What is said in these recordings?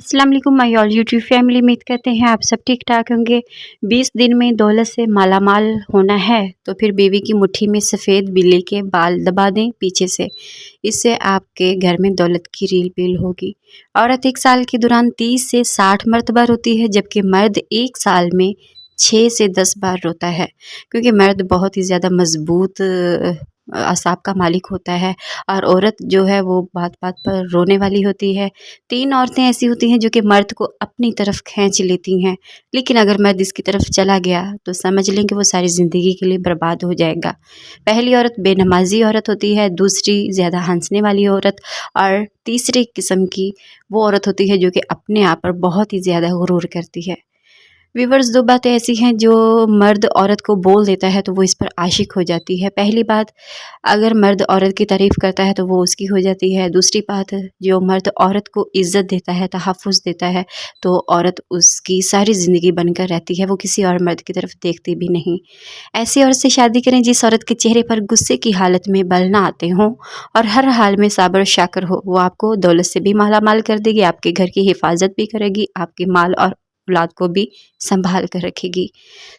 अस्सलाम वालेकुम my all YouTube family. उम्मीद करते हैं आप सब ठीक ठाक होंगे। 20 दिन में दौलत से मालामाल होना है तो फिर बीवी की मुट्ठी में सफ़ेद बिल्ली के बाल दबा दें पीछे से। इससे आपके घर में दौलत की रील पील होगी। औरत एक साल के दौरान 30 से 60 मरतबा रोती है, जबकि मर्द एक साल में 6 से 10 बार रोता है, क्योंकि मर्द बहुत ही ज़्यादा मजबूत असाब का मालिक होता है और औरत जो है वो बात बात पर रोने वाली होती है। 3 औरतें ऐसी होती हैं जो कि मर्द को अपनी तरफ खींच लेती हैं, लेकिन अगर मर्द इसकी तरफ चला गया तो समझ लें कि वो सारी ज़िंदगी के लिए बर्बाद हो जाएगा। पहली औरत बेनमाजी औरत होती है, दूसरी ज़्यादा हंसने वाली औरत और तीसरी किस्म की वो औरत होती है जो कि अपने आप पर बहुत ही ज़्यादा गुरूर करती है। व्यूवर्स, 2 बातें ऐसी हैं जो मर्द औरत को बोल देता है तो वो इस पर आशिक हो जाती है। पहली बात, अगर मर्द औरत की तारीफ़ करता है तो वो उसकी हो जाती है। दूसरी बात, जो मर्द औरत को इज़्ज़त देता है, तहफ़्फ़ुज़ देता है, तो औरत उसकी सारी ज़िंदगी बनकर रहती है, वो किसी और मर्द की तरफ देखती भी नहीं। ऐसी औरत से शादी करें जिस औरत के चेहरे पर गुस्से की हालत में बल ना आते हों और हर हाल में साबर शाकर हो। वो आपको दौलत से भी माला माल कर देगी, आपके घर की हिफाजत भी करेगी, आपके माल और औलाद को भी संभाल कर रखेगी।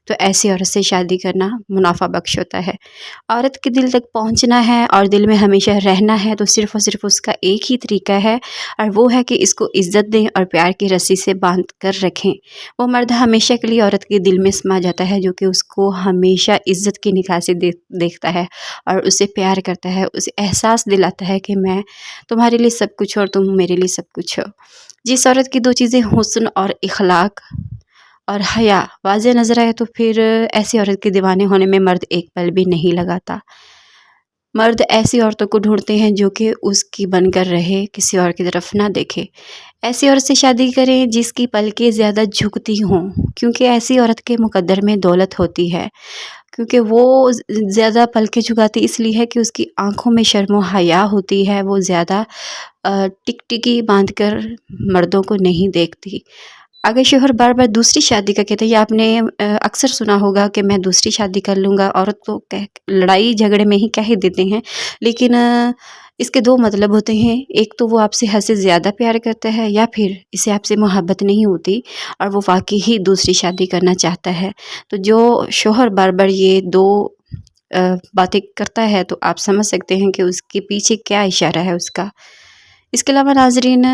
तो ऐसी औरत से शादी करना मुनाफा बख्श होता है। औरत के दिल तक पहुंचना है और दिल में हमेशा रहना है तो सिर्फ़ और सिर्फ उसका एक ही तरीका है, और वो है कि इसको इज़्ज़त दें और प्यार की रस्सी से बांध कर रखें। वो मर्द हमेशा के लिए औरत के दिल में समा जाता है, जो कि उसको हमेशा इज़्ज़त की निगाह से देखता है और उससे प्यार करता है, उसे एहसास दिलाता है कि मैं तुम्हारे लिए सब कुछ और तुम मेरे लिए सब कुछ हो। जिस औरत की 2 चीज़ें हुस्न और इखलाक और हया वाज़ेह नज़र आए तो फिर ऐसी औरत के दीवाने होने में मर्द एक पल भी नहीं लगाता। मर्द ऐसी औरतों को ढूंढते हैं जो कि उसकी बनकर रहे, किसी और की तरफ ना देखे। ऐसी औरत से शादी करें जिसकी पलकें ज़्यादा झुकती हों, क्योंकि ऐसी औरत के मुकद्दर में दौलत होती है। क्योंकि वो ज़्यादा पलकें झुकाती इसलिए है कि उसकी आँखों में शर्म और हया होती है, वो ज़्यादा टिकटिकी बांधकर मर्दों को नहीं देखती। अगर शोहर बार-बार दूसरी शादी का कहते हैं, या आपने अक्सर सुना होगा कि मैं दूसरी शादी कर लूँगा, औरत को कह लड़ाई झगड़े में ही कह ही देते हैं, लेकिन इसके 2 मतलब होते हैं। एक तो वो आपसे हद से ज़्यादा प्यार करता है, या फिर इसे आपसे मोहब्बत नहीं होती और वो वाक़ई ही दूसरी शादी करना चाहता है। तो जो शोहर बार-बार ये 2 बातें करता है तो आप समझ सकते हैं कि उसके पीछे क्या इशारा है उसका। इसके अलावा नाज़रीन,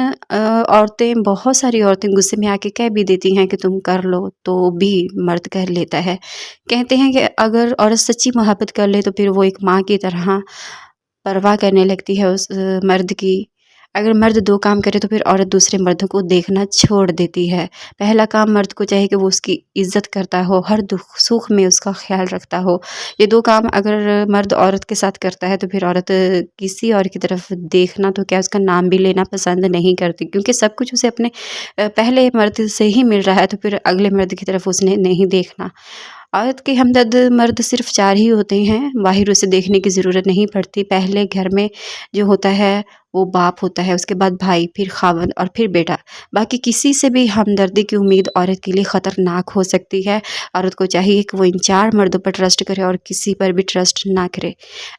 औरतें, बहुत सारी औरतें गुस्से में आके कह भी देती हैं कि तुम कर लो, तो भी मर्द कर लेता है। कहते हैं कि अगर औरत सच्ची मोहब्बत कर ले तो फिर वो एक माँ की तरह परवाह करने लगती है उस मर्द की। अगर मर्द 2 काम करे तो फिर औरत दूसरे मर्दों को देखना छोड़ देती है। पहला काम मर्द को चाहिए कि वो उसकी इज़्ज़त करता हो, हर दुख सुख में उसका ख़्याल रखता हो। ये 2 काम अगर मर्द औरत के साथ करता है तो फिर औरत किसी और की तरफ देखना तो क्या, उसका नाम भी लेना पसंद नहीं करती, क्योंकि सब कुछ उसे अपने पहले मर्द से ही मिल रहा है, तो फिर अगले मर्द की तरफ उसने नहीं देखना। औरत के हमदर्द मर्द सिर्फ 4 ही होते हैं, बाहर उसे देखने की ज़रूरत नहीं पड़ती। पहले घर में जो होता है वो बाप होता है, उसके बाद भाई, फिर खावंद और फिर बेटा। बाकी किसी से भी हमदर्दी की उम्मीद औरत के लिए ख़तरनाक हो सकती है। औरत को चाहिए कि वो इन 4 मर्दों पर ट्रस्ट करे और किसी पर भी ट्रस्ट ना करे।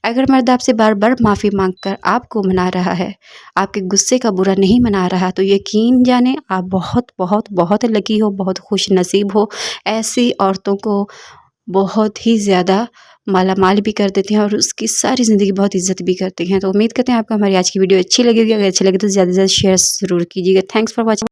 अगर मर्द आपसे बार-बार माफ़ी माँग कर आपको मना रहा है, आपके गुस्से का बुरा नहीं मना रहा, तो यकीन जानें आप बहुत बहुत बहुत लकी हो, बहुत खुशनसीब हो। ऐसी औरतों को बहुत ही ज़्यादा मालामाल भी कर देते हैं और उसकी सारी ज़िंदगी बहुत इज़्ज़त भी करते हैं। तो उम्मीद करते हैं आपको हमारी आज की वीडियो अच्छी लगेगी। अगर अच्छी लगे तो ज़्यादा से ज़्यादा शेयर ज़रूर कीजिएगा। Thanks for watching.